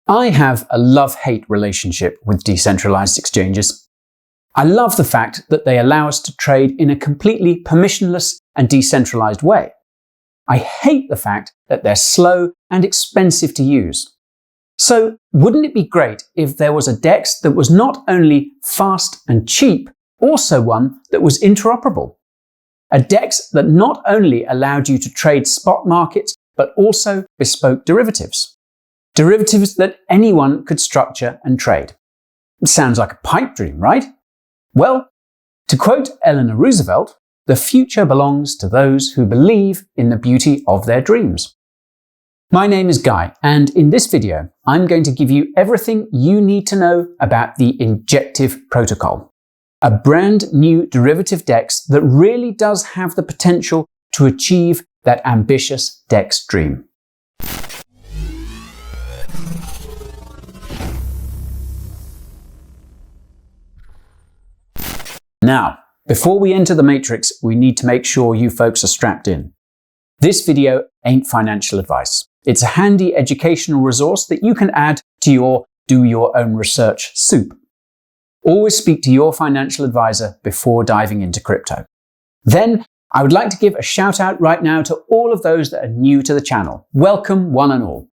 I have a love-hate relationship with decentralized exchanges. I love the fact that they allow us to trade in a completely permissionless and decentralized way. I hate the fact that they're slow and expensive to use. So, wouldn't it be great if there was a DEX that was not only fast and cheap, also one that was interoperable? A DEX that not only allowed you to trade spot markets, but also bespoke derivatives. Derivatives that anyone could structure and trade. It sounds like a pipe dream, right? Well, to quote Eleanor Roosevelt, the future belongs to those who believe in the beauty of their dreams. My name is Guy, and in this video, I'm going to give you everything you need to know about the Injective protocol, a brand new derivative DEX that really does have the potential to achieve that ambitious DEX dream. Now, before we enter the matrix, we need to make sure you folks are strapped in. This video ain't financial advice. It's a handy educational resource that you can add to your do-your-own-research soup. Always speak to your financial advisor before diving into crypto. Then, I would like to give a shout out right now to all of those that are new to the channel. Welcome, one and all.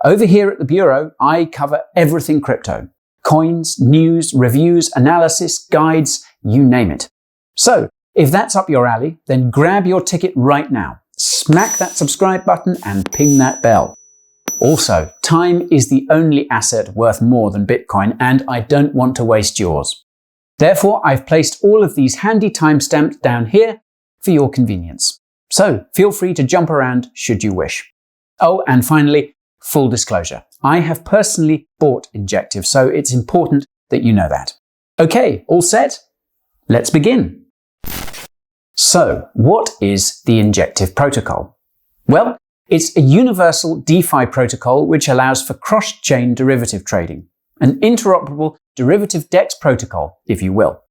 Over here at the Bureau, I cover everything crypto. Coins, news, reviews, analysis, guides, you name it. So, if that's up your alley, then grab your ticket right now. Smack that subscribe button and ping that bell. Also, time is the only asset worth more than Bitcoin, and I don't want to waste yours. Therefore, I've placed all of these handy timestamps down here for your convenience. So, feel free to jump around should you wish. Oh, and finally, full disclosure. I have personally bought Injective, so it's important that you know that. Okay, all set? Let's begin. So, what is the Injective protocol? Well, it's a universal DeFi protocol which allows for cross-chain derivative trading, an interoperable derivative DEX protocol, if you will.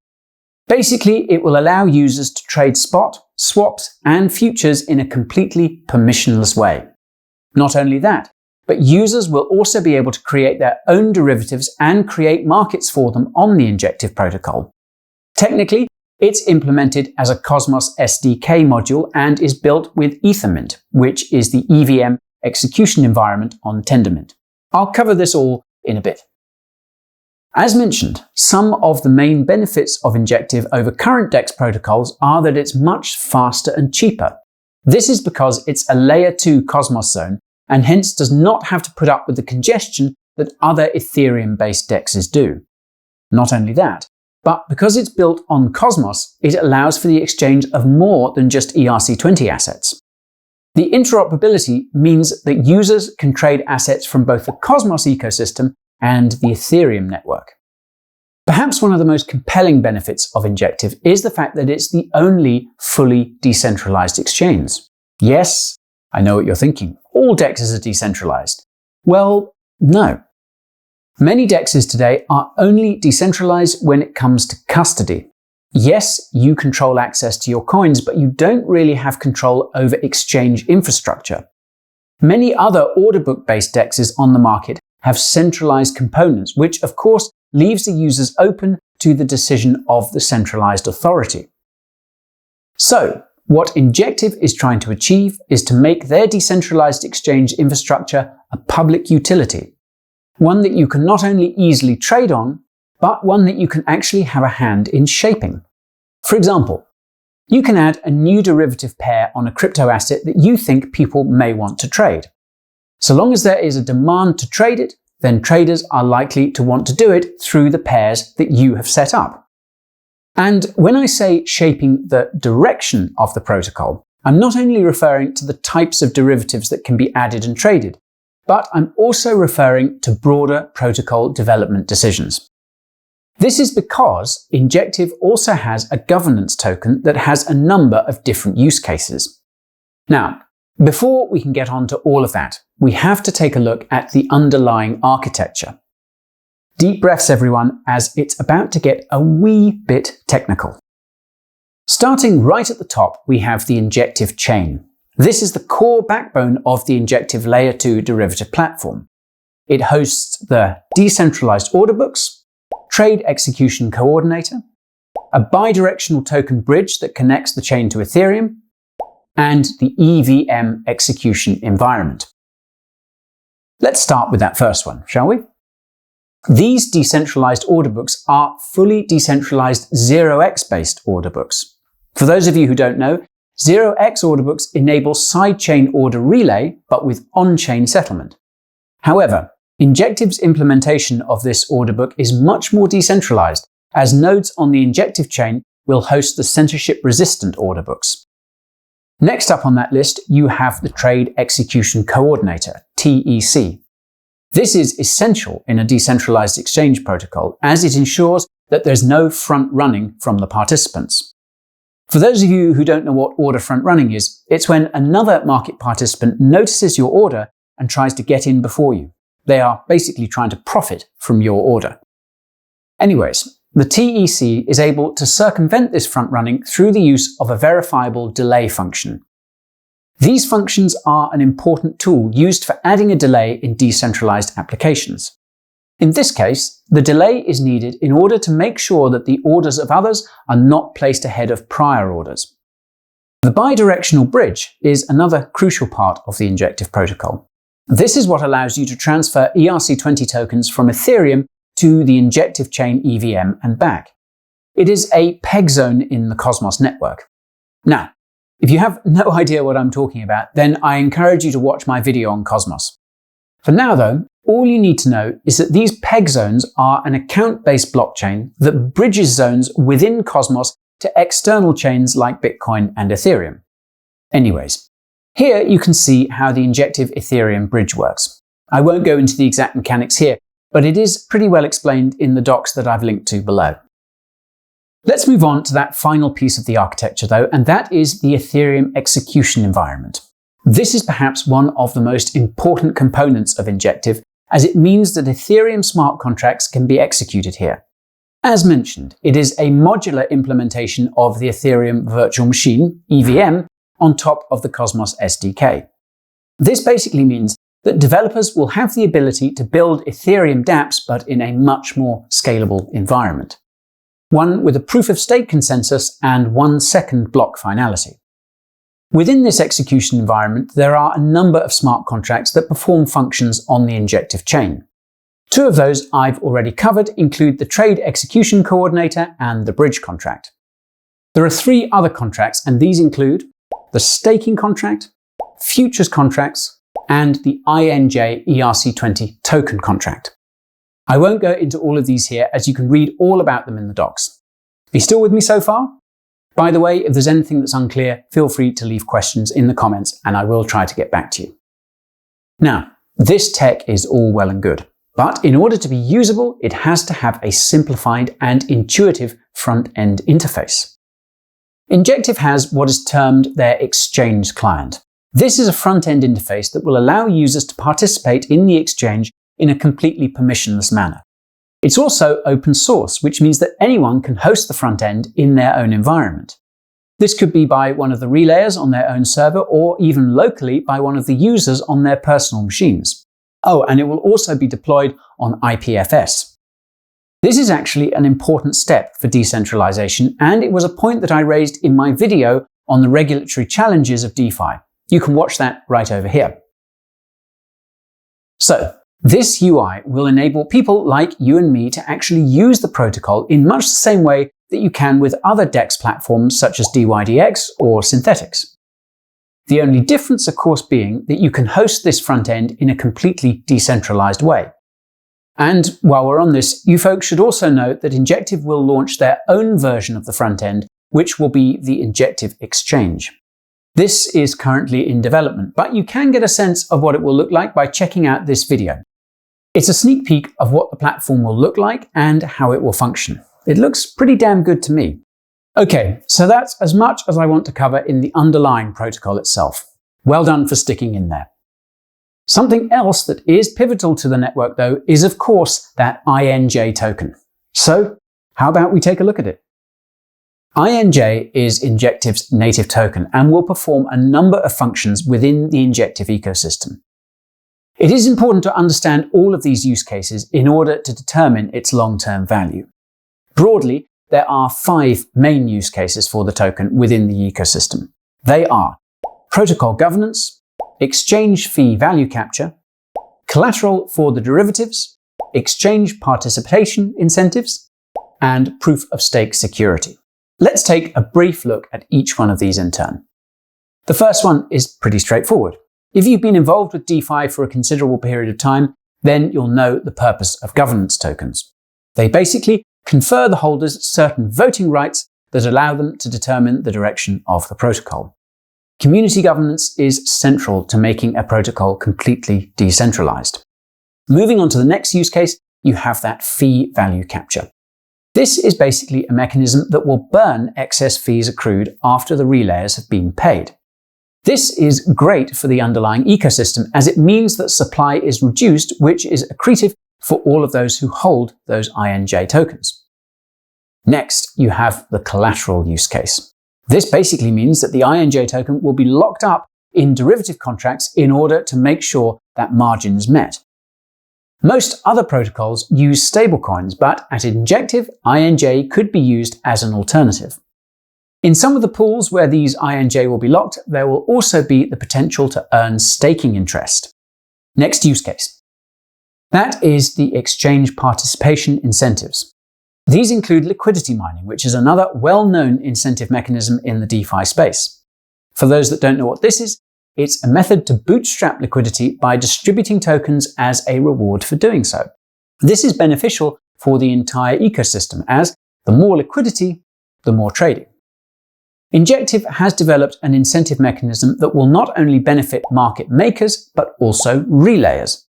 Basically, it will allow users to trade spot, swaps, and futures in a completely permissionless way. Not only that, but users will also be able to create their own derivatives and create markets for them on the Injective protocol. Technically, it's implemented as a Cosmos SDK module and is built with Ethermint, which is the EVM execution environment on Tendermint. I'll cover this all in a bit. As mentioned, some of the main benefits of Injective over current DEX protocols are that it's much faster and cheaper. This is because it's a layer 2 Cosmos zone and hence does not have to put up with the congestion that other Ethereum-based DEXs do. Not only that, but because it's built on Cosmos, it allows for the exchange of more than just ERC20 assets. The interoperability means that users can trade assets from both the Cosmos ecosystem and the Ethereum network. Perhaps one of the most compelling benefits of Injective is the fact that it's the only fully decentralized exchange. Yes, I know what you're thinking. All DEXs are decentralized. Well, no. Many DEXs today are only decentralized when it comes to custody. Yes, you control access to your coins, but you don't really have control over exchange infrastructure. Many other order book-based DEXs on the market have centralized components, which of course leaves the users open to the decision of the centralized authority. So, what Injective is trying to achieve is to make their decentralized exchange infrastructure a public utility. One that you can not only easily trade on, but one that you can actually have a hand in shaping. For example, you can add a new derivative pair on a crypto asset that you think people may want to trade. So long as there is a demand to trade it, then traders are likely to want to do it through the pairs that you have set up. And when I say shaping the direction of the protocol, I'm not only referring to the types of derivatives that can be added and traded, but I'm also referring to broader protocol development decisions. This is because Injective also has a governance token that has a number of different use cases. Now, before we can get on to all of that, we have to take a look at the underlying architecture. Deep breaths, everyone, as it's about to get a wee bit technical. Starting right at the top, we have the Injective chain. This is the core backbone of the Injective Layer 2 derivative platform. It hosts the decentralized order books, trade execution coordinator, a bidirectional token bridge that connects the chain to Ethereum, and the EVM execution environment. Let's start with that first one, shall we? These decentralized order books are fully decentralized 0x based order books. For those of you who don't know, 0x order books enable sidechain order relay, but with on-chain settlement. However, Injective's implementation of this order book is much more decentralized, as nodes on the Injective chain will host the censorship-resistant order books. Next up on that list, you have the Trade Execution Coordinator, TEC. This is essential in a decentralized exchange protocol, as it ensures that there's no front running from the participants. For those of you who don't know what order front running is, it's when another market participant notices your order and tries to get in before you. They are basically trying to profit from your order. Anyways, the TEC is able to circumvent this front running through the use of a verifiable delay function. These functions are an important tool used for adding a delay in decentralized applications. In this case, the delay is needed in order to make sure that the orders of others are not placed ahead of prior orders. The bidirectional bridge is another crucial part of the Injective protocol. This is what allows you to transfer ERC20 tokens from Ethereum to the Injective chain EVM and back. It is a peg zone in the Cosmos network. Now, if you have no idea what I'm talking about, then I encourage you to watch my video on Cosmos. For now though, all you need to know is that these peg zones are an account-based blockchain that bridges zones within Cosmos to external chains like Bitcoin and Ethereum. Anyways, here you can see how the Injective Ethereum bridge works. I won't go into the exact mechanics here, but it is pretty well explained in the docs that I've linked to below. Let's move on to that final piece of the architecture though, and that is the Ethereum execution environment. This is perhaps one of the most important components of Injective, as it means that Ethereum smart contracts can be executed here. As mentioned, it is a modular implementation of the Ethereum virtual machine, EVM, on top of the Cosmos SDK. This basically means that developers will have the ability to build Ethereum dApps, but in a much more scalable environment. One with a proof-of-stake consensus and 1-second block finality. Within this execution environment, there are a number of smart contracts that perform functions on the Injective chain. Two of those I've already covered include the Trade Execution Coordinator and the Bridge contract. There are 3 other contracts, and these include the Staking contract, Futures contracts, and the INJ ERC20 Token contract. I won't go into all of these here, as you can read all about them in the docs. Are you still with me so far? By the way, if there's anything that's unclear, feel free to leave questions in the comments and I will try to get back to you. Now, this tech is all well and good, but in order to be usable, it has to have a simplified and intuitive front-end interface. Injective has what is termed their exchange client. This is a front-end interface that will allow users to participate in the exchange in a completely permissionless manner. It's also open source, which means that anyone can host the front end in their own environment. This could be by one of the relayers on their own server, or even locally by one of the users on their personal machines. Oh, and it will also be deployed on IPFS. This is actually an important step for decentralization, and it was a point that I raised in my video on the regulatory challenges of DeFi. You can watch that right over here. So, this UI will enable people like you and me to actually use the protocol in much the same way that you can with other DEX platforms such as DYDX or Synthetics. The only difference, of course, being that you can host this front end in a completely decentralized way. And while we're on this, you folks should also note that Injective will launch their own version of the front end, which will be the Injective Exchange. This is currently in development, but you can get a sense of what it will look like by checking out this video. It's a sneak peek of what the platform will look like and how it will function. It looks pretty damn good to me. Okay, so that's as much as I want to cover in the underlying protocol itself. Well done for sticking in there. Something else that is pivotal to the network, though, is of course that INJ token. So, how about we take a look at it? INJ is Injective's native token and will perform a number of functions within the Injective ecosystem. It is important to understand all of these use cases in order to determine its long-term value. Broadly, there are 5 main use cases for the token within the ecosystem. They are protocol governance, exchange fee value capture, collateral for the derivatives, exchange participation incentives, and proof of stake security. Let's take a brief look at each one of these in turn. The first one is pretty straightforward. If you've been involved with DeFi for a considerable period of time, then you'll know the purpose of governance tokens. They basically confer the holders certain voting rights that allow them to determine the direction of the protocol. Community governance is central to making a protocol completely decentralized. Moving on to the next use case, you have that fee value capture. This is basically a mechanism that will burn excess fees accrued after the relayers have been paid. This is great for the underlying ecosystem as it means that supply is reduced, which is accretive for all of those who hold those INJ tokens. Next, you have the collateral use case. This basically means that the INJ token will be locked up in derivative contracts in order to make sure that margin is met. Most other protocols use stablecoins, but at Injective, INJ could be used as an alternative. In some of the pools where these INJ will be locked, there will also be the potential to earn staking interest. Next use case. That is the exchange participation incentives. These include liquidity mining, which is another well-known incentive mechanism in the DeFi space. For those that don't know what this is, it's a method to bootstrap liquidity by distributing tokens as a reward for doing so. This is beneficial for the entire ecosystem, as the more liquidity, the more trading. Injective has developed an incentive mechanism that will not only benefit market makers, but also relayers.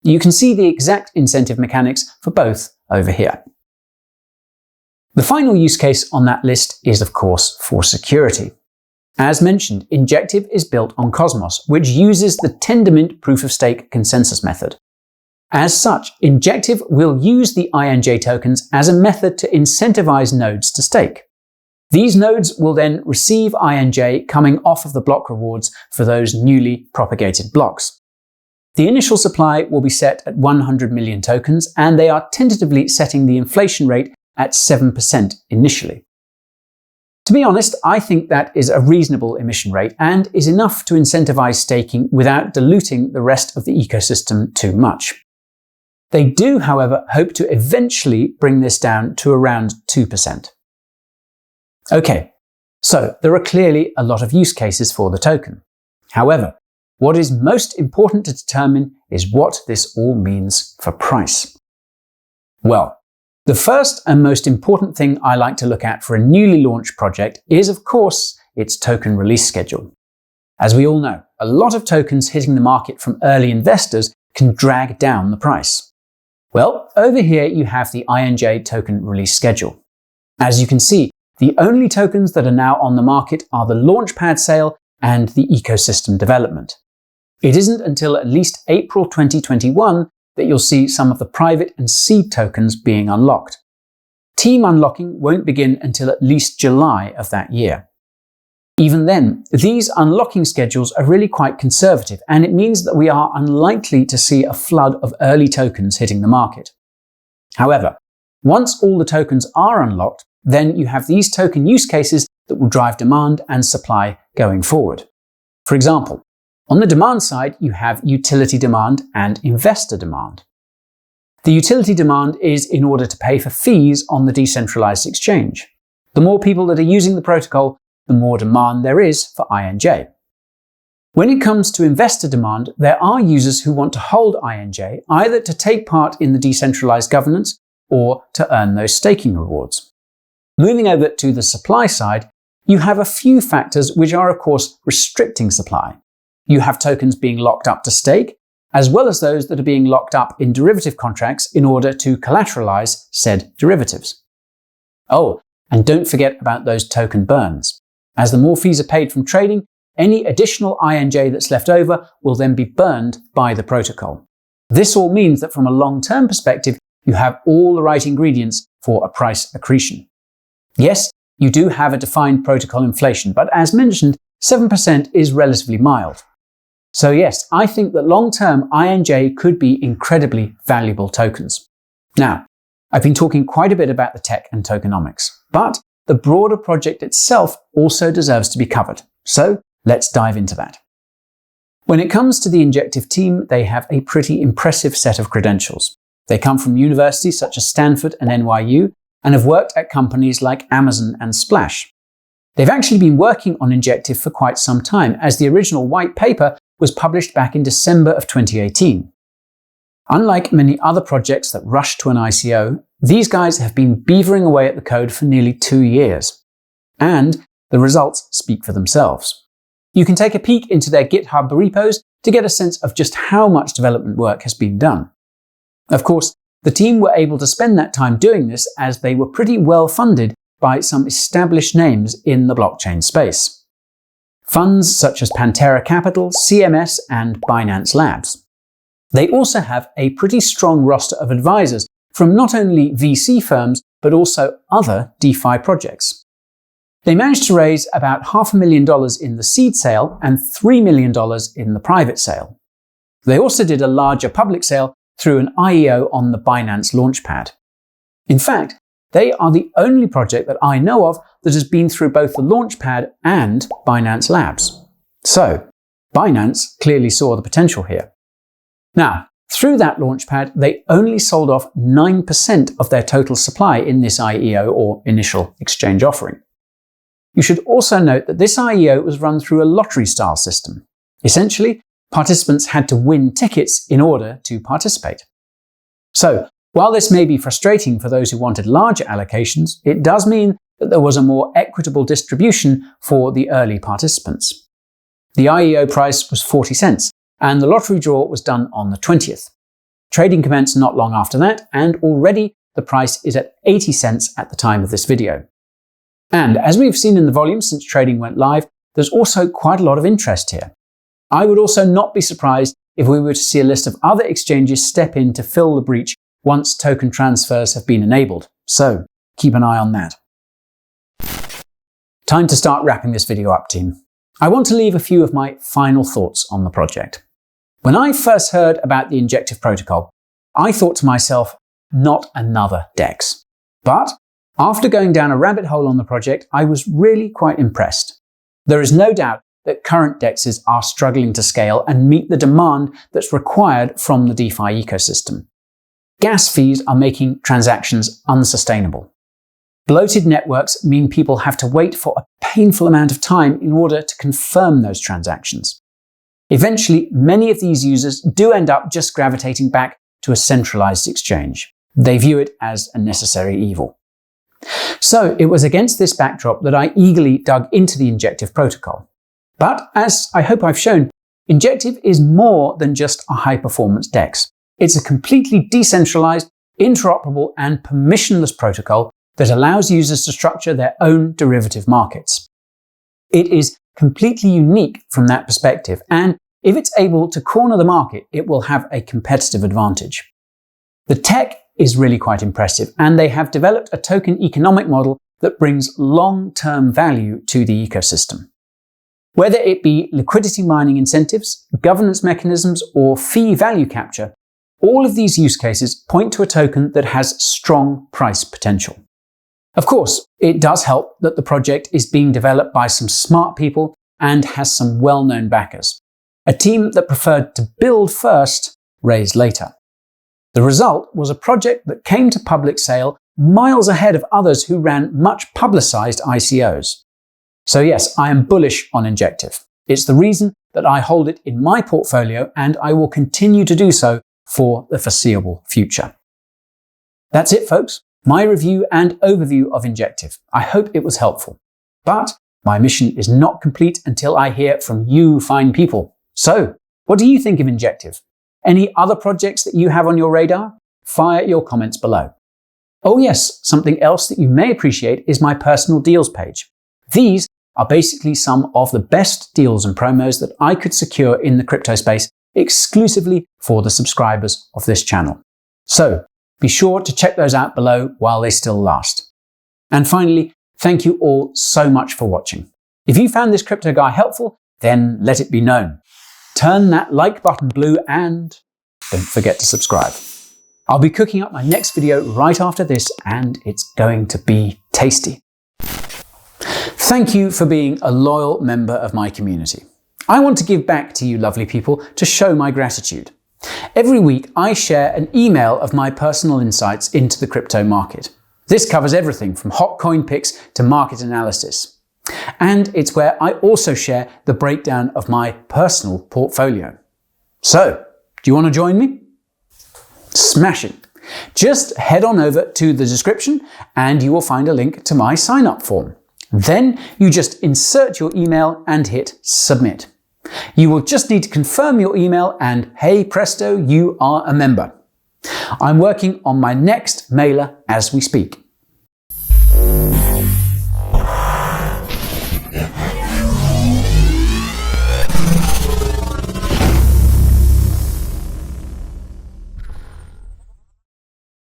You can see the exact incentive mechanics for both over here. The final use case on that list is, of course, for security. As mentioned, Injective is built on Cosmos, which uses the Tendermint proof-of-stake consensus method. As such, Injective will use the INJ tokens as a method to incentivize nodes to stake. These nodes will then receive INJ coming off of the block rewards for those newly propagated blocks. The initial supply will be set at 100 million tokens, and they are tentatively setting the inflation rate at 7% initially. To be honest, I think that is a reasonable emission rate and is enough to incentivize staking without diluting the rest of the ecosystem too much. They do, however, hope to eventually bring this down to around 2%. Okay, so there are clearly a lot of use cases for the token. However, what is most important to determine is what this all means for price. Well, the first and most important thing I like to look at for a newly launched project is, of course, its token release schedule. As we all know, a lot of tokens hitting the market from early investors can drag down the price. Well, over here you have the INJ token release schedule. As you can see, the only tokens that are now on the market are the Launchpad sale and the ecosystem development. It isn't until at least April 2021 that you'll see some of the private and seed tokens being unlocked. Team unlocking won't begin until at least July of that year. Even then, these unlocking schedules are really quite conservative, and it means that we are unlikely to see a flood of early tokens hitting the market. However, once all the tokens are unlocked, then you have these token use cases that will drive demand and supply going forward. For example, on the demand side, you have utility demand and investor demand. The utility demand is in order to pay for fees on the decentralized exchange. The more people that are using the protocol, the more demand there is for INJ. When it comes to investor demand, there are users who want to hold INJ either to take part in the decentralized governance or to earn those staking rewards. Moving over to the supply side, you have a few factors which are, of course, restricting supply. You have tokens being locked up to stake, as well as those that are being locked up in derivative contracts in order to collateralize said derivatives. Oh, and don't forget about those token burns. As the more fees are paid from trading, any additional INJ that's left over will then be burned by the protocol. This all means that from a long-term perspective, you have all the right ingredients for a price accretion. Yes, you do have a defined protocol inflation, but as mentioned, 7% is relatively mild. So yes, I think that long-term INJ could be incredibly valuable tokens. Now, I've been talking quite a bit about the tech and tokenomics, but the broader project itself also deserves to be covered. So let's dive into that. When it comes to the Injective team, they have a pretty impressive set of credentials. They come from universities such as Stanford and NYU and have worked at companies like Amazon and Splash. They've actually been working on Injective for quite some time, as the original white paper was published back in December of 2018. Unlike many other projects that rush to an ICO, these guys have been beavering away at the code for nearly 2 years. And the results speak for themselves. You can take a peek into their GitHub repos to get a sense of just how much development work has been done. Of course, the team were able to spend that time doing this as they were pretty well funded by some established names in the blockchain space. Funds such as Pantera Capital, CMS, and Binance Labs. They also have a pretty strong roster of advisors from not only VC firms, but also other DeFi projects. They managed to raise about $500,000 in the seed sale and $3 million in the private sale. They also did a larger public sale through an IEO on the Binance Launchpad. In fact, they are the only project that I know of that has been through both the Launchpad and Binance Labs. So, Binance clearly saw the potential here. Now, through that Launchpad, they only sold off 9% of their total supply in this IEO, or initial exchange offering. You should also note that this IEO was run through a lottery-style system. Essentially, participants had to win tickets in order to participate. So, while this may be frustrating for those who wanted larger allocations, it does mean that there was a more equitable distribution for the early participants. The IEO price was 40 cents, and the lottery draw was done on the 20th. Trading commenced not long after that, and already the price is at 80 cents at the time of this video. And as we've seen in the volume since trading went live, there's also quite a lot of interest here. I would also not be surprised if we were to see a list of other exchanges step in to fill the breach once token transfers have been enabled. So keep an eye on that. Time to start wrapping this video up, team. I want to leave a few of my final thoughts on the project. When I first heard about the Injective protocol, I thought to myself, not another DEX. But after going down a rabbit hole on the project, I was really quite impressed. There is no doubt that current DEXs are struggling to scale and meet the demand that's required from the DeFi ecosystem. Gas fees are making transactions unsustainable. Bloated networks mean people have to wait for a painful amount of time in order to confirm those transactions. Eventually, many of these users do end up just gravitating back to a centralized exchange. They view it as a necessary evil. So it was against this backdrop that I eagerly dug into the Injective protocol. But as I hope I've shown, Injective is more than just a high-performance DEX. It's a completely decentralized, interoperable, and permissionless protocol that allows users to structure their own derivative markets. It is completely unique from that perspective, and if it's able to corner the market, it will have a competitive advantage. The tech is really quite impressive, and they have developed a token economic model that brings long-term value to the ecosystem. Whether it be liquidity mining incentives, governance mechanisms, or fee value capture, all of these use cases point to a token that has strong price potential. Of course, it does help that the project is being developed by some smart people and has some well-known backers. A team that preferred to build first, raise later. The result was a project that came to public sale miles ahead of others who ran much publicized ICOs. So yes, I am bullish on Injective. It's the reason that I hold it in my portfolio, and I will continue to do so for the foreseeable future. That's it, folks. My review and overview of Injective. I hope it was helpful. But my mission is not complete until I hear from you fine people. So, what do you think of Injective? Any other projects that you have on your radar? Fire your comments below. Oh yes, something else that you may appreciate is my personal deals page. These are basically some of the best deals and promos that I could secure in the crypto space exclusively for the subscribers of this channel. So, be sure to check those out below while they still last. And finally, thank you all so much for watching. If you found this crypto guy helpful, then let it be known. turn that like button blue and don't forget to subscribe. I'll be cooking up my next video right after this and it's going to be tasty. Thank you for being a loyal member of my community. I want to give back to you lovely people to show my gratitude. Every week I share an email of my personal insights into the crypto market. This covers everything from hot coin picks to market analysis. And it's where I also share the breakdown of my personal portfolio. So, do you want to join me? Smashing! Just head on over to the description and you will find a link to my sign-up form. Then you just insert your email and hit submit. You will just need to confirm your email and hey presto, you are a member. I'm working on my next mailer as we speak.